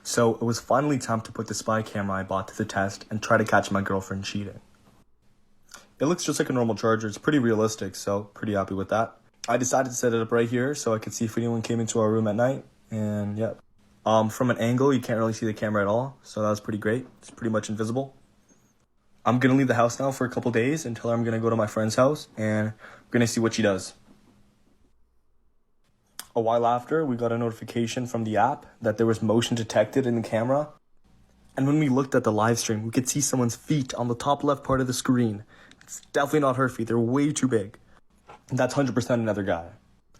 So it was finally time to put the spy camera I bought to the test and try to catch my girlfriend cheating. It looks just like a normal charger. It's pretty realistic, so pretty happy with that. I decided to set it up right here so I could see if anyone came into our room at night, and yeah. From an angle, you can't really see the camera at all, so that was pretty great. It's pretty much invisible. I'm gonna leave the house now for a couple days until I'm gonna go to my friend's house, and we're gonna see what she does. A while after, we got a notification from the app that there was motion detected in the camera. And when we looked at the live stream, we could see someone's feet on the top left part of the screen. It's definitely not her feet. They're way too big. And that's 100% another guy.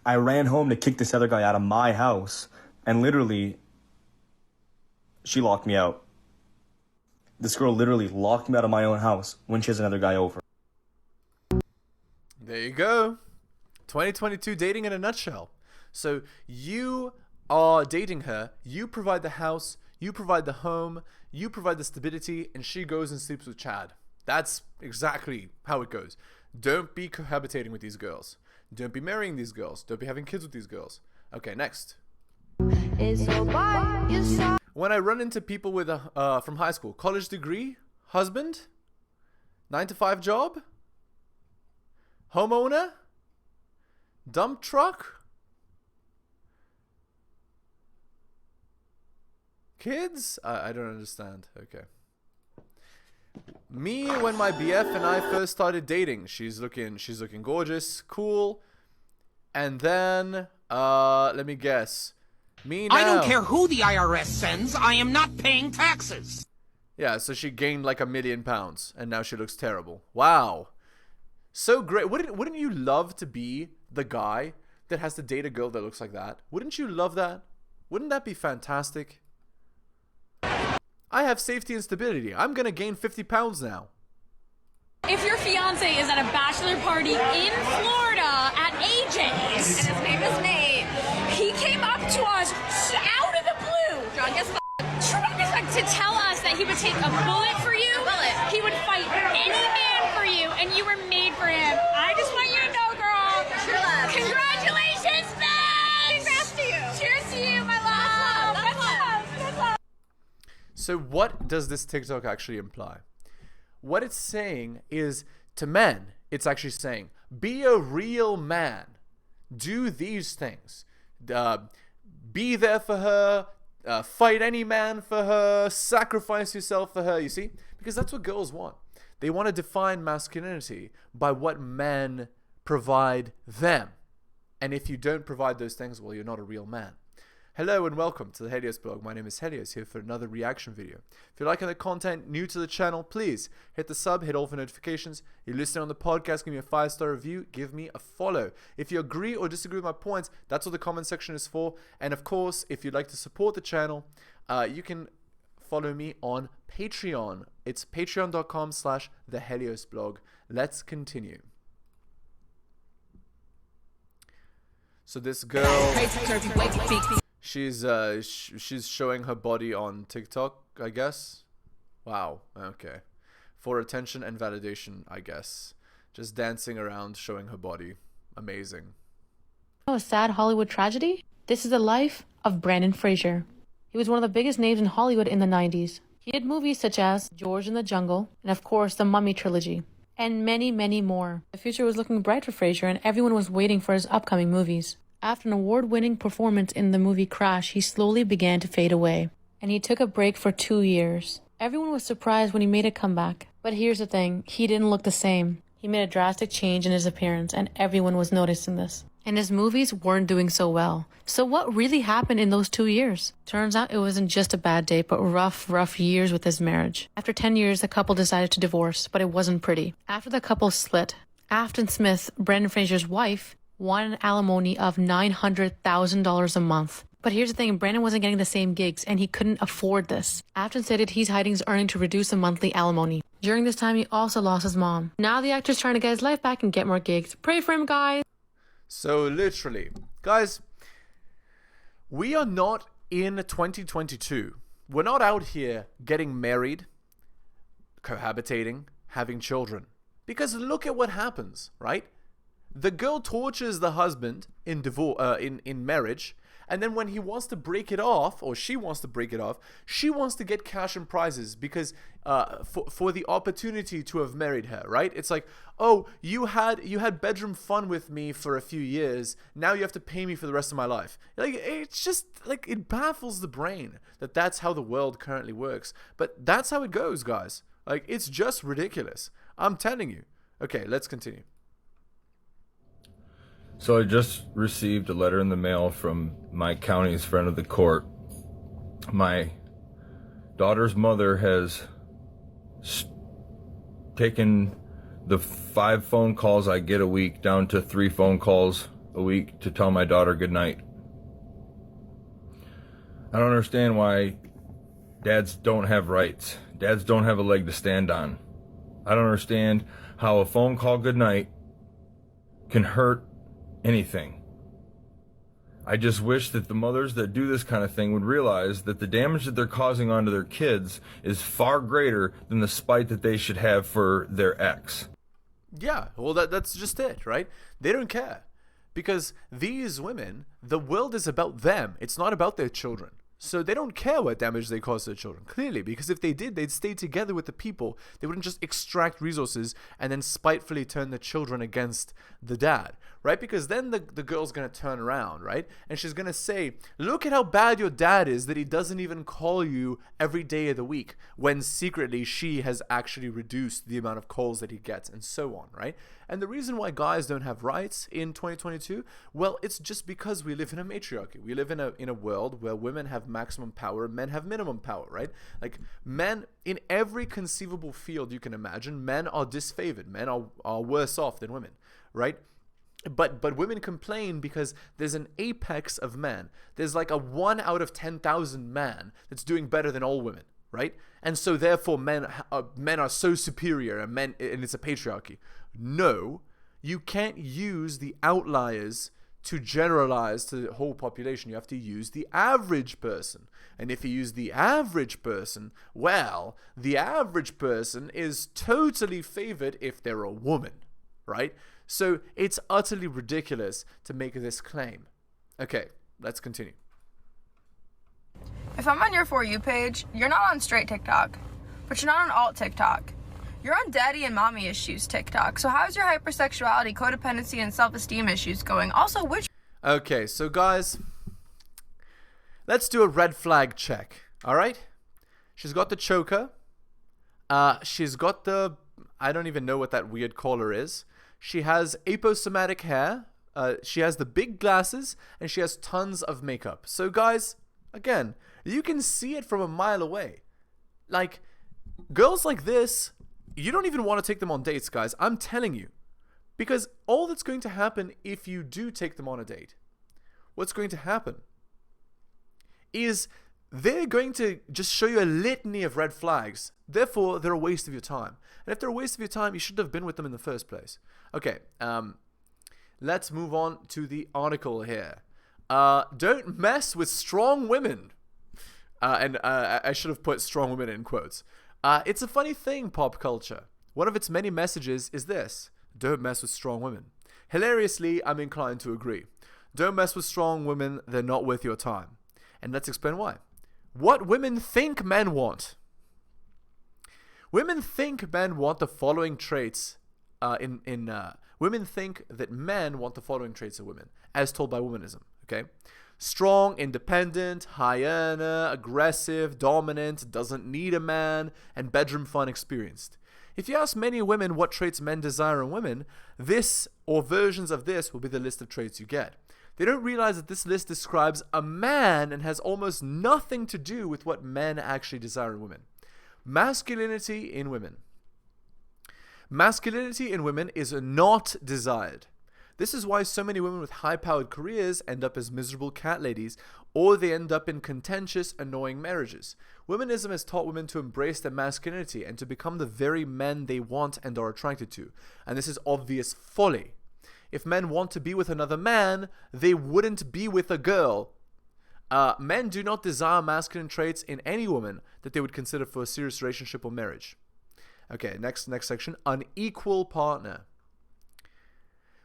I ran home to kick this other guy out of my house, and literally, she locked me out. This girl literally locked me out of my own house when she has another guy over. There you go. 2022 dating in a nutshell. So you are dating her, you provide the house, you provide the home, you provide the stability, and she goes and sleeps with Chad. That's exactly how it goes. Don't be cohabitating with these girls. Don't be marrying these girls. Don't be having kids with these girls. Okay, next. When I run into people with from high school, college degree, husband, 9-to-5 job, homeowner, dump truck, kids? I don't understand. Okay. Me when my BF and I first started dating. She's looking gorgeous, cool. And then let me guess. Me now. I don't care who the IRS sends. I am not paying taxes. Yeah, so she gained like £1 million and now she looks terrible. Wow. So great. Wouldn't you love to be the guy that has to date a girl that looks like that? Wouldn't you love that? Wouldn't that be fantastic? I have safety and stability. I'm gonna gain 50 pounds now. If your fiance is at a bachelor party in Florida at AJ's, and his name is Nate, he came up to us out of the blue, drunk as fuck, to tell us that he would take a bullet for you, he would fight any man for you, and you were made for him. I just want you to know, girl. Sure love. Congratulations, man! Congrats to you. Cheers to you, my love. Good love. Good love. So what does this TikTok actually imply? What it's saying is, to men, it's actually saying, be a real man. Do these things. Be there for her. Fight any man for her. Sacrifice yourself for her, you see? Because that's what girls want. They want to define masculinity by what men provide them. And if you don't provide those things, well, you're not a real man. Hello and welcome to the Helios blog. My name is Helios, here for another reaction video. If you're liking the content, new to the channel, please hit the sub, hit all the notifications. You're listening on the podcast, give me a 5-star review, give me a follow. If you agree or disagree with my points, that's what the comment section is for. And of course, if you'd like to support the channel, you can follow me on Patreon. It's patreon.com/theheliosblog. Let's continue. So this girl... She's showing her body on TikTok, I guess. Wow, okay. For attention and validation, I guess. Just dancing around, showing her body. Amazing. A sad Hollywood tragedy? This is the life of Brendan Fraser. He was one of the biggest names in Hollywood in the 90s. He did movies such as George in the Jungle, and of course the Mummy trilogy, and many, many more. The future was looking bright for Fraser, and everyone was waiting for his upcoming movies. After an award-winning performance in the movie Crash, he slowly began to fade away, and he took a break for 2 years. Everyone was surprised when he made a comeback. But here's the thing, he didn't look the same. He made a drastic change in his appearance, and everyone was noticing this. And his movies weren't doing so well. So what really happened in those 2 years? Turns out it wasn't just a bad day, but rough years with his marriage. After 10 years, the couple decided to divorce, but it wasn't pretty. After the couple split, Afton Smith, Brendan Fraser's wife, won an alimony of $900,000 a month. But here's the thing, Brandon wasn't getting the same gigs and he couldn't afford this. Afton stated he's hiding his earning to reduce the monthly alimony. During this time, he also lost his mom. Now the actor's trying to get his life back and get more gigs. Pray for him, guys. So literally, guys, we are not in 2022. We're not out here getting married, cohabitating, having children. Because look at what happens, right? The girl tortures the husband in marriage, And then when he wants to break it off, or she wants to break it off, she wants to get cash and prizes because for the opportunity to have married her, right? It's like, oh, you had bedroom fun with me for a few years. Now you have to pay me for the rest of my life. Like, it's just like, it baffles the brain that that's how the world currently works. But that's how it goes, guys. Like, it's just ridiculous. I'm telling you. Okay, let's continue. So I just received a letter in the mail from my county's friend of the court. My daughter's mother has taken the 5 phone calls I get a week down to 3 phone calls a week to tell my daughter goodnight. I don't understand why dads don't have rights. Dads don't have a leg to stand on. I don't understand how a phone call goodnight can hurt anything. I just wish that the mothers that do this kind of thing would realize that the damage that they're causing onto their kids is far greater than the spite that they should have for their ex. Yeah, well, that's just it, right? They don't care. Because these women, the world is about them. It's not about their children. So they don't care what damage they cause to their children, clearly, because if they did, they'd stay together with the people. They wouldn't just extract resources and then spitefully turn the children against the dad, right? Because then the girl's going to turn around, right? And she's going to say, look at how bad your dad is that he doesn't even call you every day of the week, when secretly she has actually reduced the amount of calls that he gets, and so on, right? And the reason why guys don't have rights in 2022, well, it's just because we live in a matriarchy. We live in a world where women have maximum power, men have minimum power, right? Like, men, in every conceivable field you can imagine, men are disfavored. Men are worse off than women, right? But women complain because there's an apex of men. There's like a 1 out of 10,000 man that's doing better than all women, right? And so therefore men are so superior, and it's a patriarchy. No, you can't use the outliers to generalize to the whole population. You have to use the average person. And if you use the average person, well, the average person is totally favored if they're a woman, right? So it's utterly ridiculous to make this claim. Okay, let's continue. If I'm on your For You page, you're not on straight TikTok, but you're not on alt TikTok. You're on daddy and mommy issues TikTok. So how's your hypersexuality, codependency, and self-esteem issues going? Also, which... Okay, so guys, let's do a red flag check, all right? She's got the choker. She's got the... I don't even know what that weird collar is. She has aposematic hair. She has the big glasses, and she has tons of makeup. So guys, again, you can see it from a mile away. Like, girls like this, you don't even want to take them on dates, guys. I'm telling you. Because all that's going to happen if you do take them on a date, what's going to happen is they're going to just show you a litany of red flags. Therefore, they're a waste of your time. And if they're a waste of your time, you shouldn't have been with them in the first place. Okay, let's move on to the article here. Don't mess with strong women. And I should have put strong women in quotes. It's a funny thing, pop culture. One of its many messages is this: don't mess with strong women. Hilariously, I'm inclined to agree. Don't mess with strong women, they're not worth your time. And let's explain why. What women think men want. Women think men want the following traits women think that men want the following traits of women, as told by womanism, okay? Strong, independent, high earner, aggressive, dominant, doesn't need a man, and bedroom fun experienced. If you ask many women what traits men desire in women, this or versions of this will be the list of traits you get. They don't realize that this list describes a man and has almost nothing to do with what men actually desire in women. Masculinity in women. Masculinity in women is not desired. This is why so many women with high-powered careers end up as miserable cat ladies, or they end up in contentious, annoying marriages. Womanism has taught women to embrace their masculinity and to become the very men they want and are attracted to. And this is obvious folly. If men want to be with another man, they wouldn't be with a girl. Men do not desire masculine traits in any woman that they would consider for a serious relationship or marriage. Okay, next section. Unequal partner.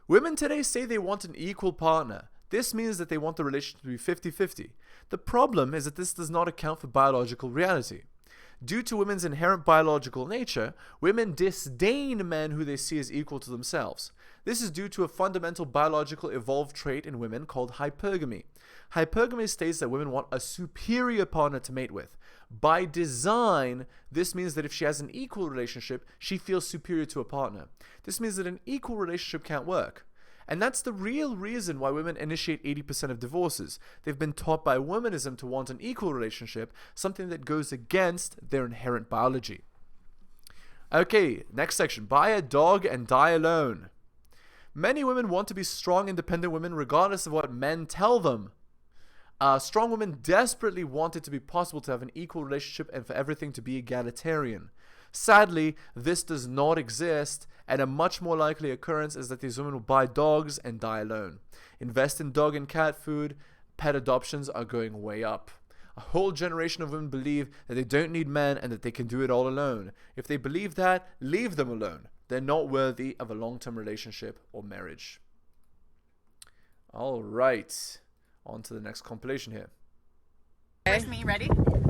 Women today say they want an equal partner. This means that they want the relationship to be 50-50. The problem is that this does not account for biological reality. Due to women's inherent biological nature, women disdain men who they see as equal to themselves. This is due to a fundamental biological evolved trait in women called hypergamy. Hypergamy states that women want a superior partner to mate with. By design, this means that if she has an equal relationship, she feels superior to a partner. This means that an equal relationship can't work. And that's the real reason why women initiate 80% of divorces. They've been taught by womanism to want an equal relationship, something that goes against their inherent biology. Okay, next section. Buy a dog and die alone. Many women want to be strong, independent women regardless of what men tell them. Strong women desperately want it to be possible to have an equal relationship and for everything to be egalitarian. Sadly, this does not exist, and a much more likely occurrence is that these women will buy dogs and die alone. Invest in dog and cat food. Pet adoptions are going way up. A whole generation of women believe that they don't need men and that they can do it all alone. If they believe that, leave them alone. They're not worthy of a long-term relationship or marriage. All right. On to the next compilation here. Where's me? Ready?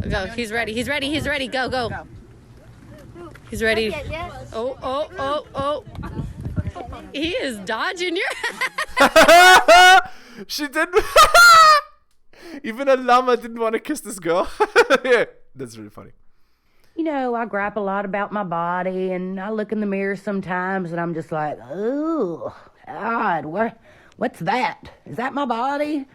Go. He's ready. He's ready. He's ready. Go. Go. He's ready. Oh. He is dodging your... She didn't... Even a llama didn't want to kiss this girl. Yeah, that's really funny. You know, I gripe a lot about my body, and I look in the mirror sometimes, and I'm just like, oh, God, what's that? Is that my body?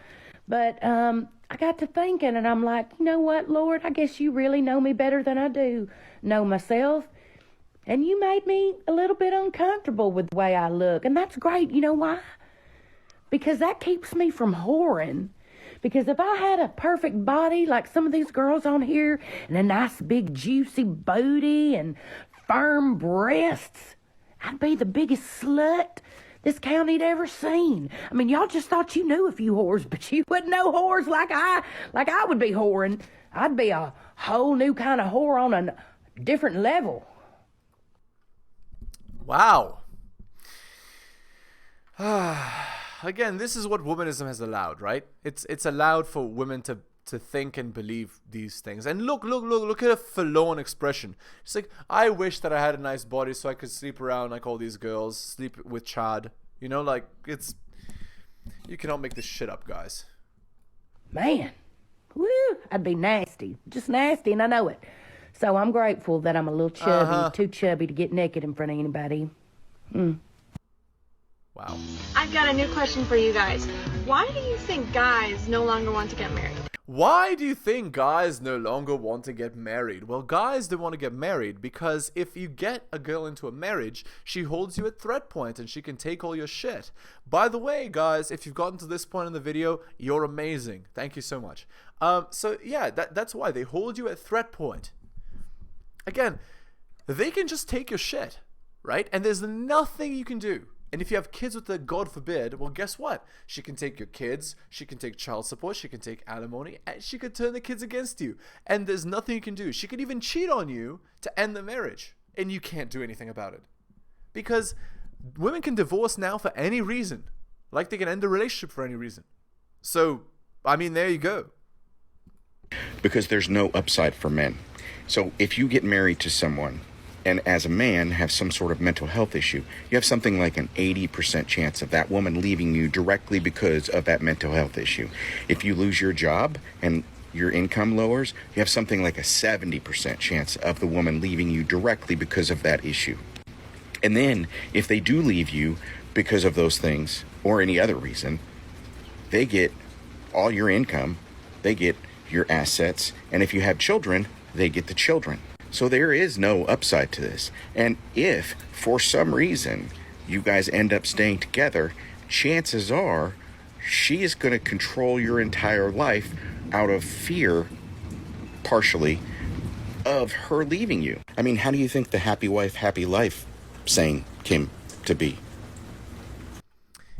But I got to thinking, and I'm like, you know what, Lord, I guess you really know me better than I do know myself. And you made me a little bit uncomfortable with the way I look. And that's great. You know why? Because that keeps me from whoring. Because if I had a perfect body like some of these girls on here, and a nice big juicy booty and firm breasts, I'd be the biggest slut this county'd ever seen. I mean, y'all just thought you knew a few whores, but you wouldn't know whores like I would be whoring. I'd be a whole new kind of whore on a different level. Wow. Again, this is what womanism has allowed, right? It's allowed for women to think and believe these things. And look at a forlorn expression. It's like, I wish that I had a nice body so I could sleep around like all these girls, sleep with Chad. You know, like, it's... You cannot make this shit up, guys. Man, woo, I'd be nasty. Just nasty, and I know it. So I'm grateful that I'm a little chubby, too chubby to get naked in front of anybody. Wow. I've got a new question for you guys. Why do you think guys no longer want to get married? Why do you think guys no longer want to get married? Well, guys don't want to get married because if you get a girl into a marriage, she holds you at threat point and she can take all your shit. By the way, guys, if you've gotten to this point in the video, you're amazing. Thank you so much. So yeah, that's why they hold you at threat point. Again, they can just take your shit, right? And there's nothing you can do. And if you have kids with her, God forbid, well, guess what? She can take your kids, she can take child support, she can take alimony, and she could turn the kids against you. And there's nothing you can do. She could even cheat on you to end the marriage, and you can't do anything about it. Because women can divorce now for any reason, like they can end a relationship for any reason. So, I mean, there you go. Because there's no upside for men. So if you get married to someone, and as a man have some sort of mental health issue, you have something like an 80% chance of that woman leaving you directly because of that mental health issue. If you lose your job and your income lowers, you have something like a 70% chance of the woman leaving you directly because of that issue. And then if they do leave you because of those things or any other reason, they get all your income, they get your assets, and if you have children, they get the children. So there is no upside to this. And if, for some reason, you guys end up staying together, chances are she is going to control your entire life out of fear, partially, of her leaving you. I mean, how do you think the happy wife, happy life saying came to be?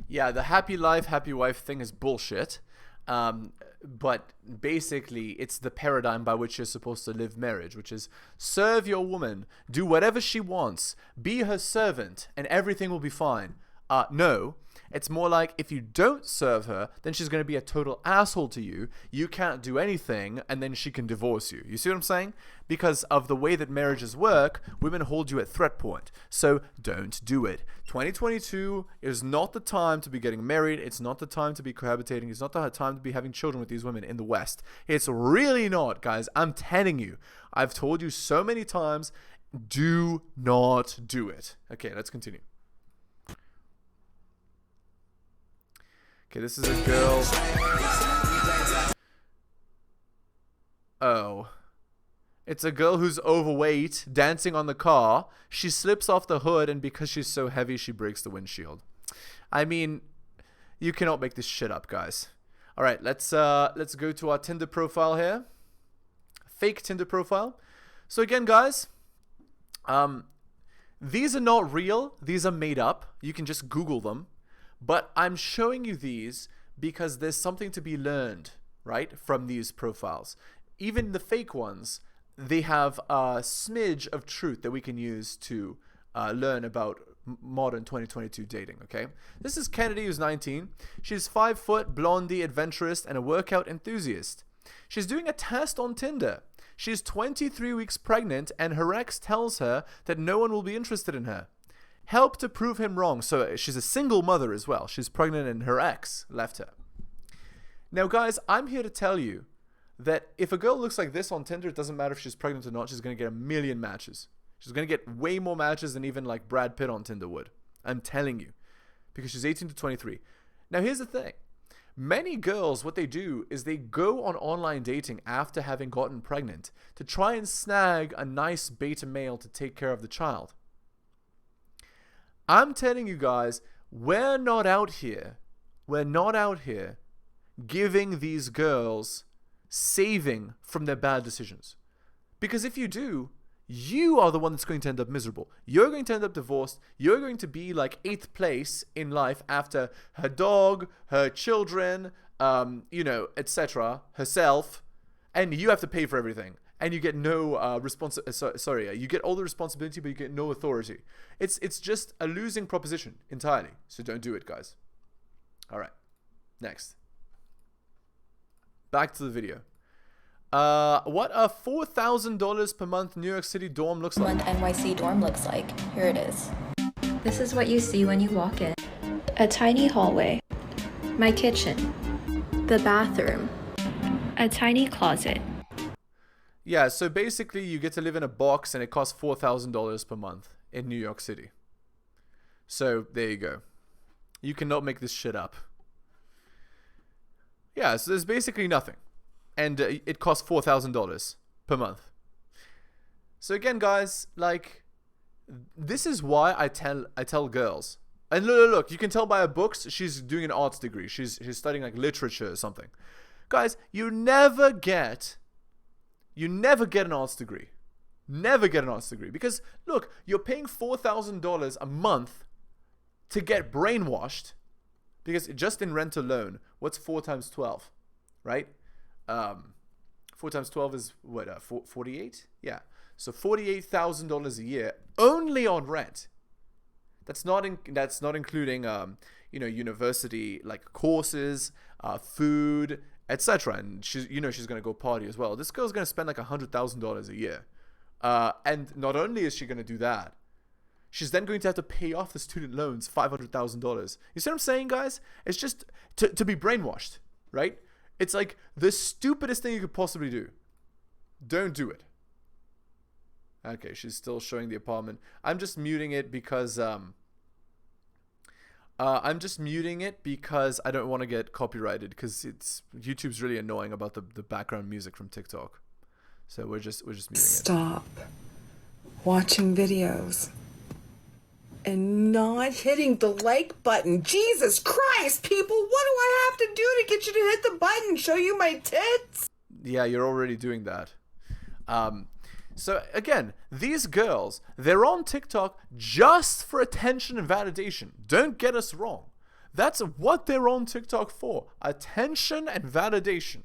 Yeah, the happy life, happy wife thing is bullshit. But basically, it's the paradigm by which you're supposed to live marriage, which is serve your woman, do whatever she wants, be her servant, and everything will be fine. No. It's more like if you don't serve her, then she's going to be a total asshole to you. You can't do anything, and then she can divorce you. You see what I'm saying? Because of the way that marriages work, women hold you at threat point. So don't do it. 2022 is not the time to be getting married. It's not the time to be cohabitating. It's not the time to be having children with these women in the West. It's really not, guys. I'm telling you. I've told you so many times, do not do it. Okay, let's continue. Okay, this is a girl. Oh. It's a girl who's overweight, dancing on the car. She slips off the hood, and because she's so heavy, she breaks the windshield. I mean, you cannot make this shit up, guys. All right, let's go to our Tinder profile here. Fake Tinder profile. So again, guys, these are not real. These are made up. You can just Google them. But I'm showing you these because there's something to be learned, right, from these profiles. Even the fake ones, they have a smidge of truth that we can use to learn about modern 2022 dating, okay? This is Kennedy, who's 19. She's 5 foot, blondie, adventurous, and a workout enthusiast. She's doing a test on Tinder. She's 23 weeks pregnant, and her ex tells her that no one will be interested in her. Help to prove him wrong. So she's a single mother as well. She's pregnant and her ex left her. Now, guys, I'm here to tell you that if a girl looks like this on Tinder, it doesn't matter if she's pregnant or not, she's going to get a million matches. She's going to get way more matches than even like Brad Pitt on Tinder would. I'm telling you. Because she's 18 to 23. Now, here's the thing. Many girls, what they do is they go on online dating after having gotten pregnant to try and snag a nice beta male to take care of the child. I'm telling you guys, we're not out here giving these girls saving from their bad decisions. Because if you do, you are the one that's going to end up miserable. You're going to end up divorced. You're going to be like 8th place in life after her dog, her children, etc., herself, and you have to pay for everything. And you get no you get all the responsibility, but you get no authority. It's just a losing proposition entirely. So don't do it, guys. All right, next. Back to the video. What a $4,000 per month New York City dorm looks like. NYC dorm looks like. Here it is. This is what you see when you walk in. A tiny hallway. My kitchen. The bathroom. A tiny closet. Yeah, so basically you get to live in a box and it costs $4,000 per month in New York City. So there you go. You cannot make this shit up. Yeah, so there's basically nothing. And it costs $4,000 per month. So again, guys, like, this is why I tell girls. And look, you can tell by her books, she's doing an arts degree. She's studying like literature or something. Guys, you never get an arts degree. Never get an arts degree. Because, look, you're paying $4,000 a month to get brainwashed. Because just in rent alone, what's 4 times 12? Right? 4 times 12 is, what, 48? Yeah. So $48,000 a year only on rent. That's not including, university, like, courses, food, etc. And she's going to go party as well. This girl's going to spend like $100,000 a year. And not only is she going to do that, she's then going to have to pay off the student loans, $500,000. You see what I'm saying, guys? It's just to be brainwashed, right? It's like the stupidest thing you could possibly do. Don't do it. Okay, she's still showing the apartment. I'm just muting it because I don't want to get copyrighted because YouTube's really annoying about the background music from TikTok. So we're just muting it. Stop watching videos and not hitting the like button. Jesus Christ, people, what do I have to do to get you to hit the button? Show you my tits? Yeah, you're already doing that. So again, these girls, they're on TikTok just for attention and validation. Don't get us wrong. That's what they're on TikTok for. Attention and validation.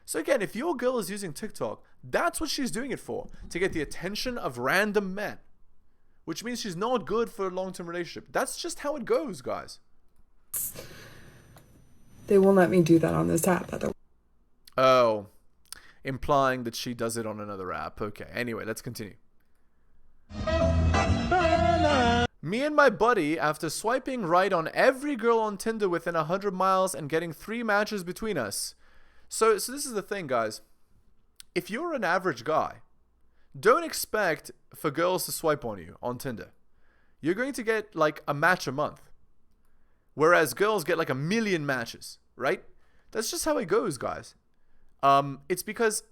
So again, if your girl is using TikTok, that's what she's doing it for. To get the attention of random men. Which means she's not good for a long-term relationship. That's just how it goes, guys. They won't let me do that on this app. Oh, implying that she does it on another app. Okay, anyway, let's continue. Me and my buddy, after swiping right on every girl on Tinder within 100 miles and getting 3 matches between us. So this is the thing, guys. If you're an average guy, don't expect for girls to swipe on you on Tinder. You're going to get like a match a month. Whereas girls get like 1 million matches, right? That's just how it goes, guys. It's because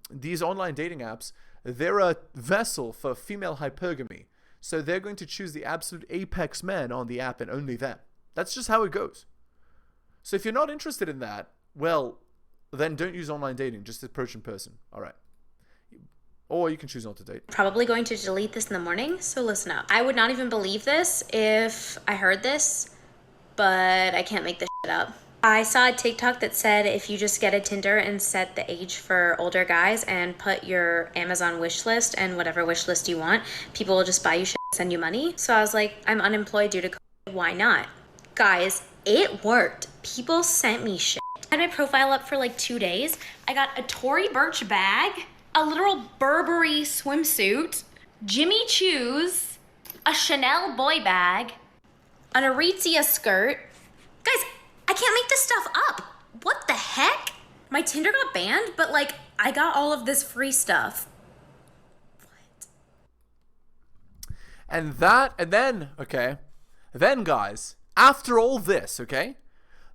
these online dating apps, they're a vessel for female hypergamy. So they're going to choose the absolute apex men on the app and only them. That's just how it goes. So if you're not interested in that, well, then don't use online dating. Just approach in person. All right. Or you can choose not to date. Probably going to delete this in the morning, so listen up. I would not even believe this if I heard this, but I can't make this shit up. I saw a TikTok that said if you just get a Tinder and set the age for older guys and put your Amazon wish list and whatever wish list you want, people will just buy you shit and send you money. So I was like, I'm unemployed due to COVID, why not? Guys, it worked. People sent me shit. I had my profile up for like 2 days. I got a Tory Burch bag, a literal Burberry swimsuit, Jimmy Choo's, a Chanel boy bag, an Aritzia skirt. Guys, I can't make this stuff up. What the heck? My Tinder got banned, but like, I got all of this free stuff. And then guys, after all this, okay,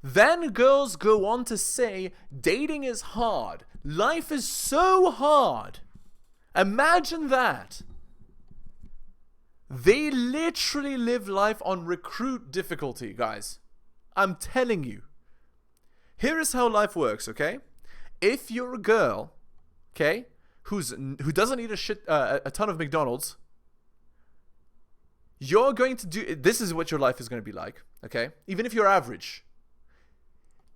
then girls go on to say dating is hard. Life is so hard. Imagine that. They literally live life on recruit difficulty, guys. I'm telling you. Here is how life works, okay? If you're a girl, okay, who doesn't eat a ton of McDonald's, you're going to do, this is what your life is going to be like, okay? Even if you're average.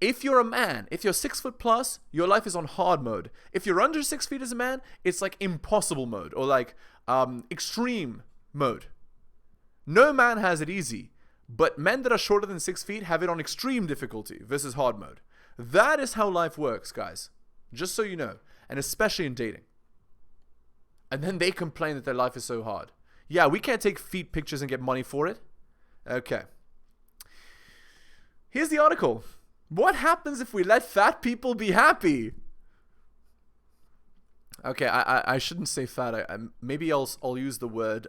If you're a man, if you're 6 foot plus, your life is on hard mode. If you're under 6 feet as a man, it's like impossible mode or like extreme mode. No man has it easy, but men that are shorter than 6 feet have it on extreme difficulty versus hard mode. That is how life works, guys. Just so you know, and especially in dating. And then they complain that their life is so hard. Yeah, we can't take feet pictures and get money for it. Okay. Here's the article. What happens if we let fat people be happy? Okay, I shouldn't say fat. Maybe I'll use the word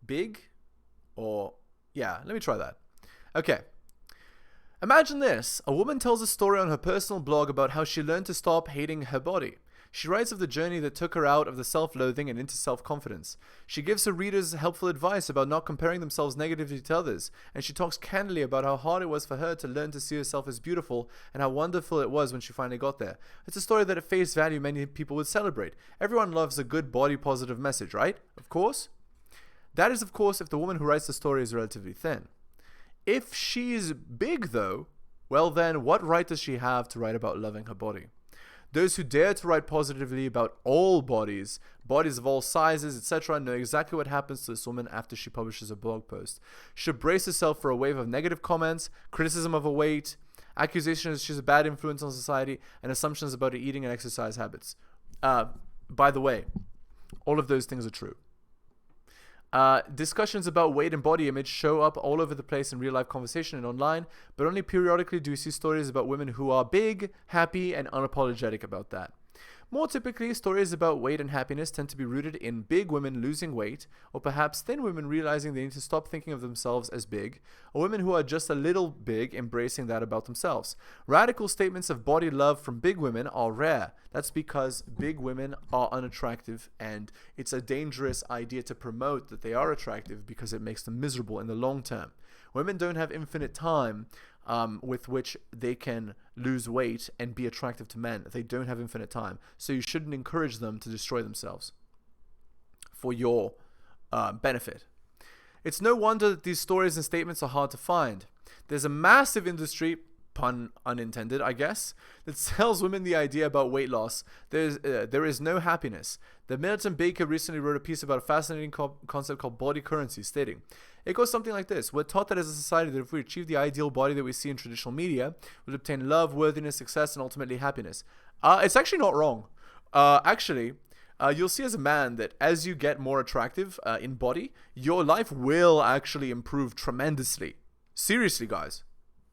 big, or yeah, let me try that. Okay. Imagine this. A woman tells a story on her personal blog about how she learned to stop hating her body. She writes of the journey that took her out of the self-loathing and into self-confidence. She gives her readers helpful advice about not comparing themselves negatively to others, and she talks candidly about how hard it was for her to learn to see herself as beautiful and how wonderful it was when she finally got there. It's a story that at face value many people would celebrate. Everyone loves a good body-positive message, right? Of course. That is, of course, if the woman who writes the story is relatively thin. If she's big, though, well then, what right does she have to write about loving her body? Those who dare to write positively about all bodies, bodies of all sizes, etc., know exactly what happens to this woman after she publishes a blog post. She'll brace herself for a wave of negative comments, criticism of her weight, accusations she's a bad influence on society, and assumptions about her eating and exercise habits. By the way, all of those things are true. Discussions about weight and body image show up all over the place in real life conversation and online, but only periodically do you see stories about women who are big, happy, and unapologetic about that. More typically, stories about weight and happiness tend to be rooted in big women losing weight, or perhaps thin women realizing they need to stop thinking of themselves as big, or women who are just a little big embracing that about themselves. Radical statements of body love from big women are rare. That's because big women are unattractive, and it's a dangerous idea to promote that they are attractive because it makes them miserable in the long term. Women don't have infinite time with which they can lose weight and be attractive to men. They don't have infinite time. So you shouldn't encourage them to destroy themselves for your benefit. It's no wonder that these stories and statements are hard to find. There's a massive industry pun unintended, I guess, that sells women the idea about weight loss. There is no happiness. The Militant Baker recently wrote a piece about a fascinating concept called body currency, stating, it goes something like this. We're taught that as a society that if we achieve the ideal body that we see in traditional media, we'll obtain love, worthiness, success, and ultimately happiness. It's actually not wrong. You'll see as a man that as you get more attractive in body, your life will actually improve tremendously. Seriously, guys.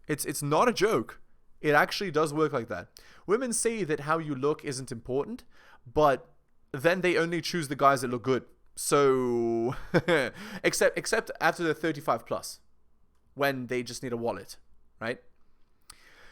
It's not a joke. It actually does work like that. Women say that how you look isn't important, but then they only choose the guys that look good. So, except after they're 35 plus, when they just need a wallet, right?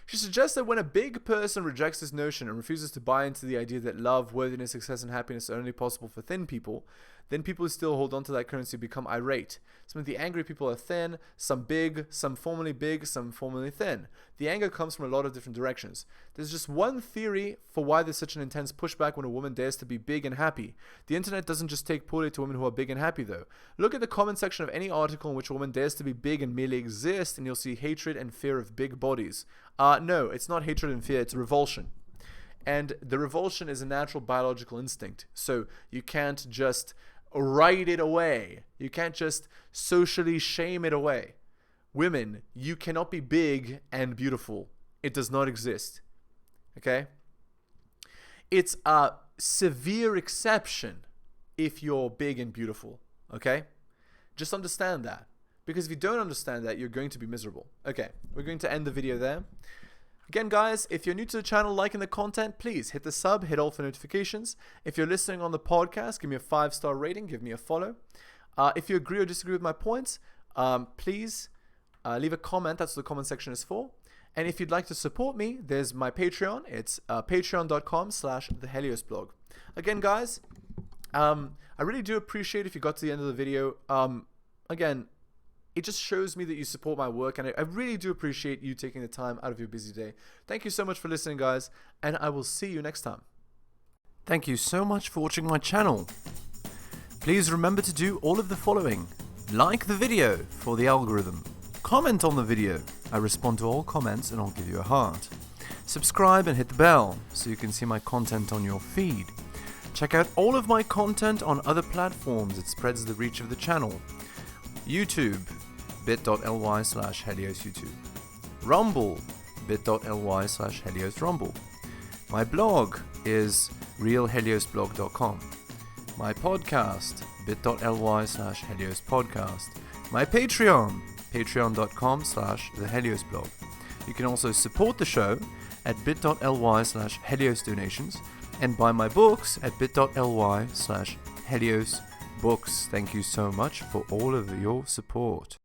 She suggests that when a big person rejects this notion and refuses to buy into the idea that love, worthiness, success, and happiness are only possible for thin people, then people who still hold on to that currency become irate. Some of the angry people are thin, some big, some formerly thin. The anger comes from a lot of different directions. There's just one theory for why there's such an intense pushback when a woman dares to be big and happy. The internet doesn't just take poorly to women who are big and happy, though. Look at the comment section of any article in which a woman dares to be big and merely exist, and you'll see hatred and fear of big bodies. No, it's not hatred and fear, it's revulsion. And the revulsion is a natural biological instinct. So you can't just write it away. You can't just socially shame it away. Women, you cannot be big and beautiful. It does not exist. Okay? It's a severe exception if you're big and beautiful. Okay? Just understand that. Because if you don't understand that, you're going to be miserable. Okay, we're going to end the video there. Again, guys, if you're new to the channel, liking the content, please hit the sub, hit all for notifications. If you're listening on the podcast, give me a 5-star rating, give me a follow. If you agree or disagree with my points, please leave a comment. That's what the comment section is for. And if you'd like to support me, there's my Patreon. It's patreon.com/theheliosblog. Again, guys, I really do appreciate if you got to the end of the video. Again, it just shows me that you support my work, and I really do appreciate you taking the time out of your busy day. Thank you so much for listening, guys, and I will see you next time. Thank you so much for watching my channel. Please remember to do all of the following. Like the video for the algorithm. Comment on the video. I respond to all comments and I'll give you a heart. Subscribe and hit the bell so you can see my content on your feed. Check out all of my content on other platforms. It spreads the reach of the channel. YouTube, bit.ly/heliosyoutube. Rumble, bit.ly/heliosrumble. My blog is realheliosblog.com. My podcast, bit.ly/heliospodcast. My Patreon, patreon.com/theheliosblog. You can also support the show at bit.ly/heliosdonations and buy my books at bit.ly/heliosbooks. Thank you so much for all of your support.